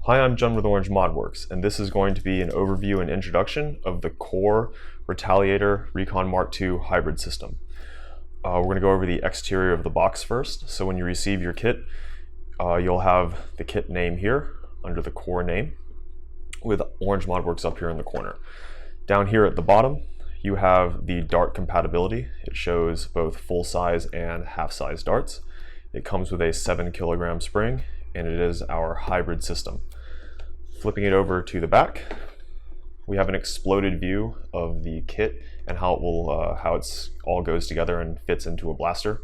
Hi, I'm John with Orange ModWorks, and this is going to be an overview and introduction of the core Retaliator Recon Mark II hybrid system. We're going to go over the exterior of the box first. So when you receive your kit, you'll have the kit name here under the core name with Orange ModWorks up here in the corner. Down here at the bottom, you have the dart compatibility. It shows both full-size and half-size darts. It comes with a 7-kilogram spring, and it is our hybrid system. Flipping it over to the back, we have an exploded view of the kit and how it will, all goes together and fits into a blaster.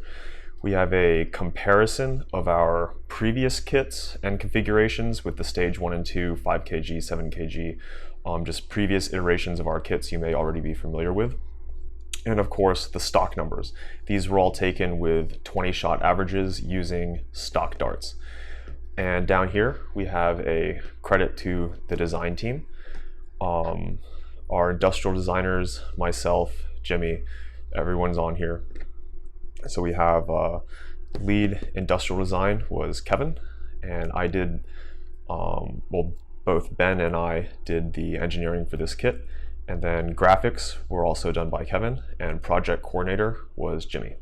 We have a comparison of our previous kits and configurations with the stage 1 and 2, 5kg, 7kg, just previous iterations of our kits you may already be familiar with. And of course, the stock numbers. These were all taken with 20-shot averages using stock darts. And down here, we have a credit to the design team. Our industrial designers, myself, Jimmy, everyone's on here. So we have lead industrial design was Kevin, and I did, both Ben and I did the engineering for this kit, and then graphics were also done by Kevin, and project coordinator was Jimmy.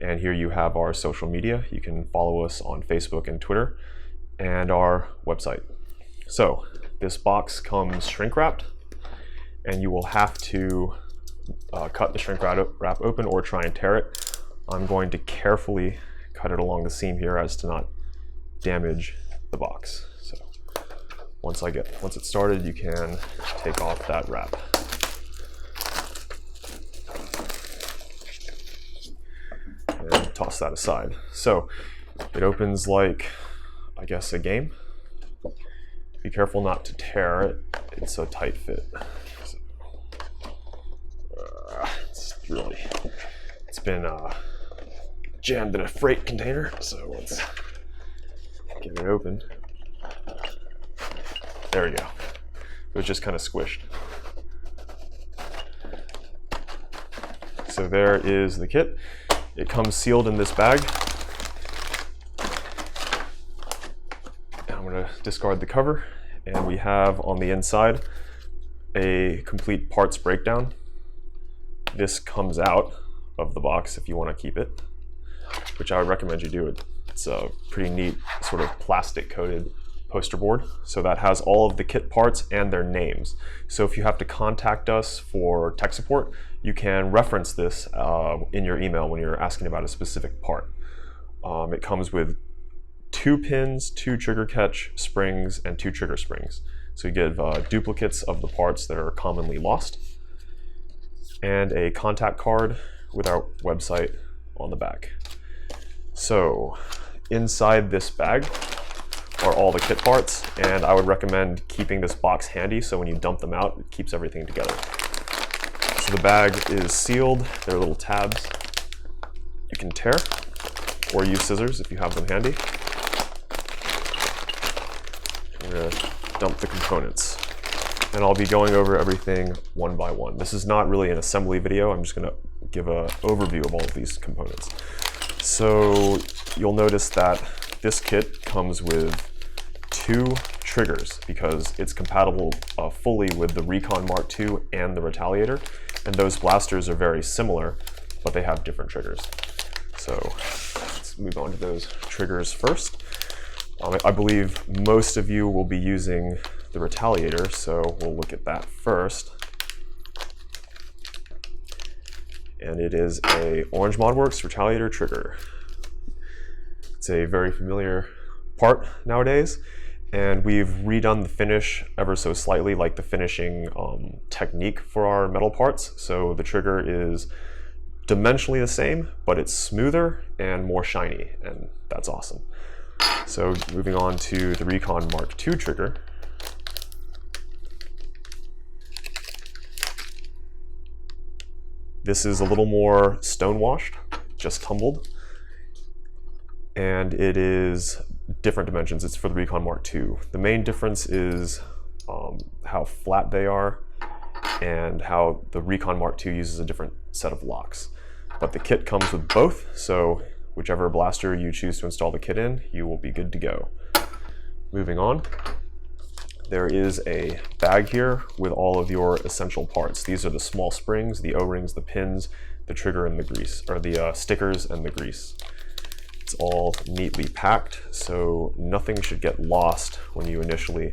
And here you have our social media. You can follow us on Facebook and Twitter, and our website. So this box comes shrink wrapped, and you will have to cut the shrink wrap open or try and tear it. I'm going to carefully cut it along the seam here as to not damage the box. So once it's started, you can take off that wrap. And toss that aside. So it opens like, I guess, a game. Be careful not to tear it. It's a tight fit. So, it's been jammed in a freight container, so let's get it open. There we go. It was just kind of squished. So there is the kit. It comes sealed in this bag. I'm going to discard the cover, and we have on the inside a complete parts breakdown. This comes out of the box if you want to keep it, which I would recommend you do. It's a pretty neat sort of plastic coated poster board. So that has all of the kit parts and their names. So if you have to contact us for tech support, you can reference this in your email when you're asking about a specific part. It comes with 2 pins, 2 trigger catch springs, and 2 trigger springs. So you give duplicates of the parts that are commonly lost, and a contact card with our website on the back. So inside this bag are all the kit parts, and I would recommend keeping this box handy so when you dump them out, it keeps everything together. So the bag is sealed. There are little tabs you can tear, or use scissors if you have them handy. I'm going to dump the components, and I'll be going over everything one by one. This is not really an assembly video. I'm just going to give an overview of all of these components. So you'll notice that this kit comes with 2 triggers because it's compatible fully with the Recon Mark II and the Retaliator, and those blasters are very similar, but they have different triggers. So let's move on to those triggers first. I believe most of you will be using the Retaliator, so we'll look at that first. And it is a Orange ModWorks Retaliator trigger. It's a very familiar part nowadays, and we've redone the finish ever so slightly, like the finishing technique for our metal parts. So the trigger is dimensionally the same, but it's smoother and more shiny, and that's awesome. So moving on to the Recon Mark II trigger. This is a little more stone-washed, just tumbled, and it is different dimensions. It's for the Recon Mark II. The main difference is how flat they are and how the Recon Mark II uses a different set of locks. But the kit comes with both, so whichever blaster you choose to install the kit in, you will be good to go. Moving on, there is a bag here with all of your essential parts. These are the small springs, the O-rings, the pins, the trigger and the grease, or the stickers and the grease. It's all neatly packed, so nothing should get lost when you initially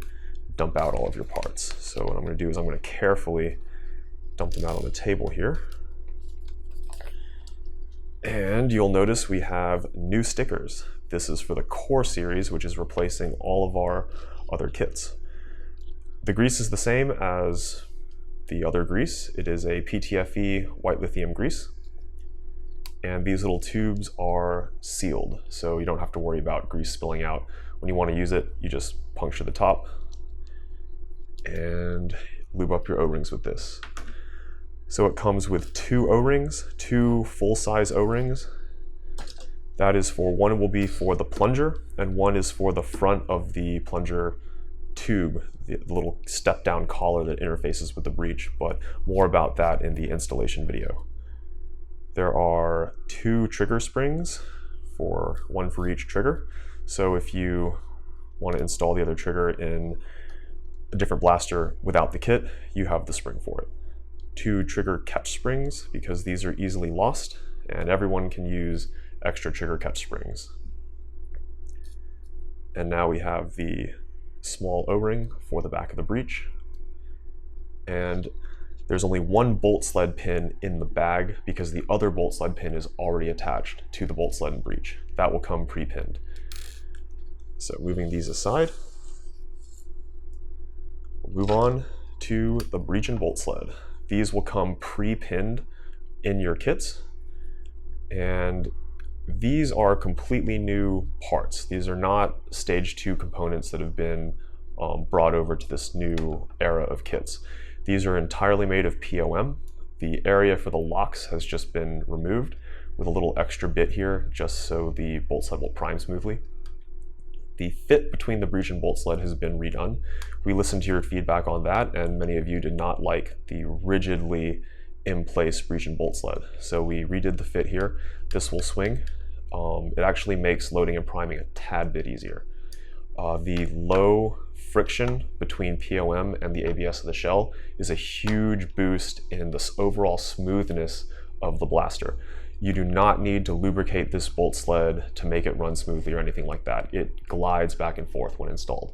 dump out all of your parts. So what I'm going to do is I'm going to carefully dump them out on the table here. And you'll notice we have new stickers. This is for the core series, which is replacing all of our other kits. The grease is the same as the other grease. It is a PTFE white lithium grease. And these little tubes are sealed, so you don't have to worry about grease spilling out. When you want to use it, you just puncture the top and lube up your O-rings with this. So it comes with 2 O-rings, 2 full-size O-rings. That is for, one will be for the plunger, and one is for the front of the plunger tube, the little step-down collar that interfaces with the breech, but more about that in the installation video. There are 2 trigger springs, one for each trigger. So if you want to install the other trigger in a different blaster without the kit, you have the spring for it. 2 trigger catch springs, because these are easily lost, and everyone can use extra trigger catch springs. And now we have the small O-ring for the back of the breech. And there's only 1 bolt sled pin in the bag because the other bolt sled pin is already attached to the bolt sled and breech. That will come pre-pinned. So moving these aside, we'll move on to the breech and bolt sled. These will come pre-pinned in your kits, and these are completely new parts. These are not stage 2 components that have been brought over to this new era of kits. These are entirely made of POM. The area for the locks has just been removed with a little extra bit here just so the bolt sled will prime smoothly. The fit between the breech and bolt sled has been redone. We listened to your feedback on that, and many of you did not like the rigidly in place breech and bolt sled. So we redid the fit here. This will swing. It actually makes loading and priming a tad bit easier. The low friction between POM and the ABS of the shell is a huge boost in the overall smoothness of the blaster. You do not need to lubricate this bolt sled to make it run smoothly or anything like that. It glides back and forth when installed.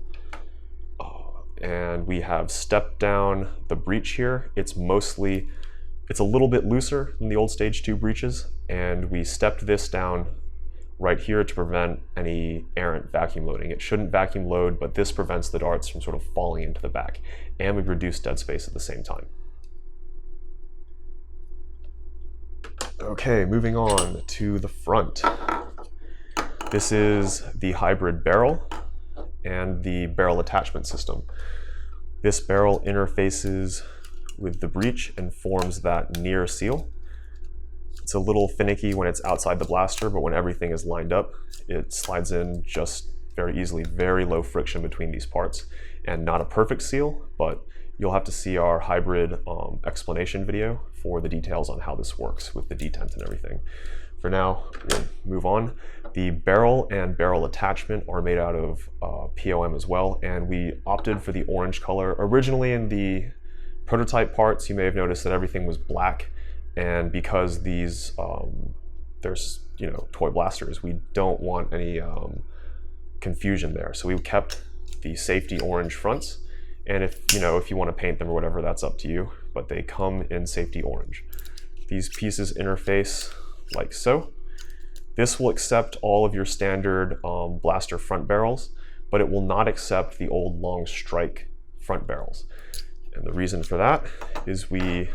And we have stepped down the breech here. It's a little bit looser than the old stage 2 breeches, and we stepped this down right here to prevent any errant vacuum loading. It shouldn't vacuum load, but this prevents the darts from sort of falling into the back, and we've reduced dead space at the same time. Okay, moving on to the front. This is the hybrid barrel and the barrel attachment system. This barrel interfaces with the breech and forms that near seal. It's a little finicky when it's outside the blaster, but when everything is lined up, it slides in just very easily. Very low friction between these parts, and not a perfect seal, but you'll have to see our hybrid explanation video for the details on how this works with the detent and everything. For now, we'll move on. The barrel and barrel attachment are made out of POM as well, and we opted for the orange color. Originally in the prototype parts, you may have noticed that everything was black, and because these, there's toy blasters, we don't want any confusion there. So we kept the safety orange fronts, and if you want to paint them or whatever, that's up to you, but they come in safety orange. These pieces interface like so. This will accept all of your standard blaster front barrels, but it will not accept the old long strike front barrels. And the reason for that is we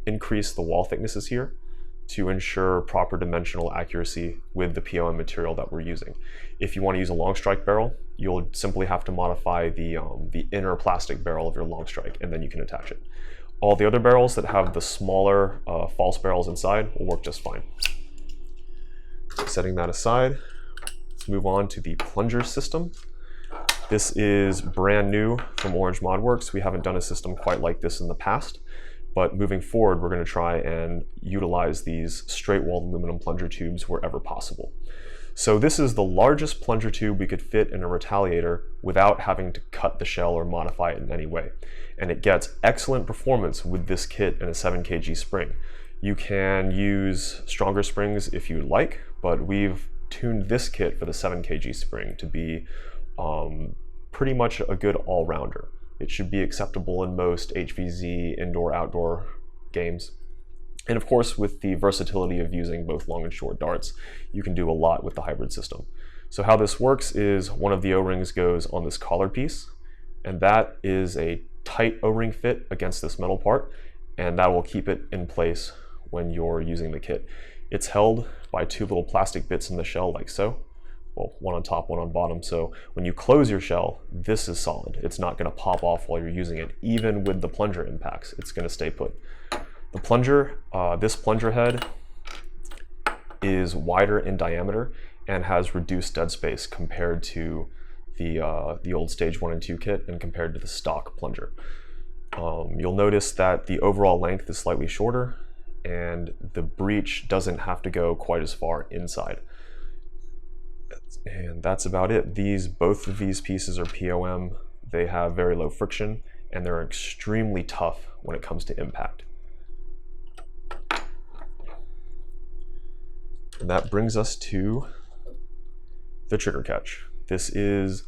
increase the wall thicknesses here to ensure proper dimensional accuracy with the POM material that we're using. If you want to use a long strike barrel, you'll simply have to modify the inner plastic barrel of your long strike, and then you can attach it. All the other barrels that have the smaller false barrels inside will work just fine. Setting that aside, let's move on to the plunger system. This is brand new from Orange ModWorks. We haven't done a system quite like this in the past, but moving forward, we're going to try and utilize these straight-walled aluminum plunger tubes wherever possible. So this is the largest plunger tube we could fit in a Retaliator without having to cut the shell or modify it in any way. And it gets excellent performance with this kit and a 7 kg spring. You can use stronger springs if you like, but we've tuned this kit for the 7 kg spring to be pretty much a good all-rounder. It should be acceptable in most HVZ indoor-outdoor games. And of course, with the versatility of using both long and short darts, you can do a lot with the hybrid system. So how this works is one of the O-rings goes on this collar piece, and that is a tight O-ring fit against this metal part, and that will keep it in place when you're using the kit. It's held by two little plastic bits in the shell like so. Well, one on top, one on bottom. So when you close your shell, this is solid. It's not going to pop off while you're using it. Even with the plunger impacts, it's going to stay put. The plunger, this plunger head is wider in diameter and has reduced dead space compared to the old stage 1 and 2 kit and compared to the stock plunger. You'll notice that the overall length is slightly shorter and the breech doesn't have to go quite as far inside. And that's about it. Both of these pieces are POM. They have very low friction and they're extremely tough when it comes to impact. And that brings us to the trigger catch. This is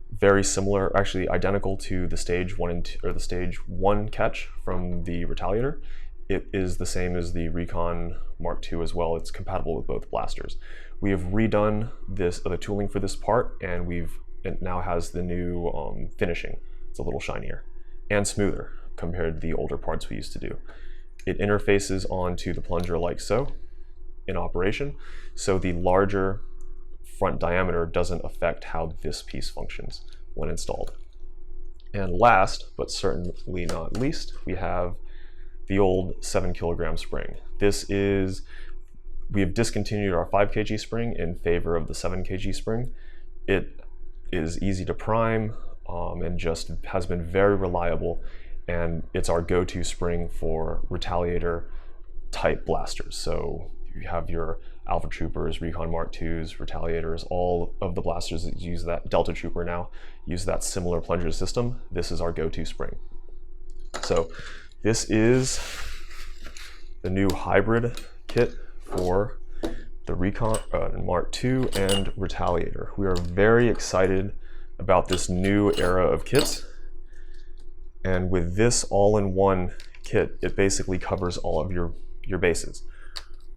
very similar, actually identical to the stage 1 and 2, or the stage 1 catch from the Retaliator. It is the same as the Recon Mark II as well. It's compatible with both blasters. We have redone the tooling for this part, and it now has the new finishing. It's a little shinier and smoother compared to the older parts we used to do. It interfaces onto the plunger like so in operation, so the larger front diameter doesn't affect how this piece functions when installed. And last, but certainly not least, we have the old 7 kilogram spring. We have discontinued our 5 kg spring in favor of the 7 kg spring. It is easy to prime and just has been very reliable, and it's our go-to spring for Retaliator type blasters. So you have your Alpha Troopers, Recon Mark IIs, Retaliators, all of the blasters that use that, Delta Trooper now, use that similar plunger system. This is our go-to spring. So this is the new hybrid kit for the Recon Mark II and Retaliator. We are very excited about this new era of kits. And with this all-in-one kit, it basically covers all of your bases.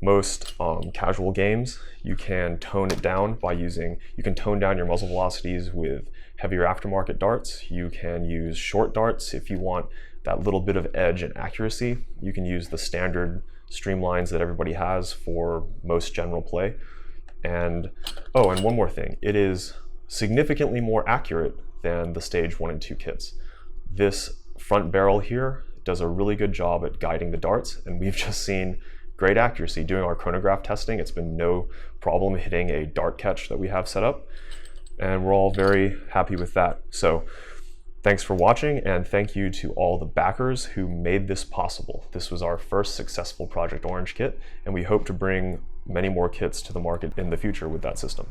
Most casual games, you can tone it down by you can tone down your muzzle velocities with heavier aftermarket darts. You can use short darts if you want that little bit of edge and accuracy. You can use the standard streamlines that everybody has for most general play. And and one more thing, it is significantly more accurate than the stage 1 and 2 kits. This front barrel here does a really good job at guiding the darts, and we've just seen great accuracy. Doing our chronograph testing, it's been no problem hitting a dart catch that we have set up, and we're all very happy with that. So thanks for watching, and thank you to all the backers who made this possible. This was our first successful Project Orange kit, and we hope to bring many more kits to the market in the future with that system.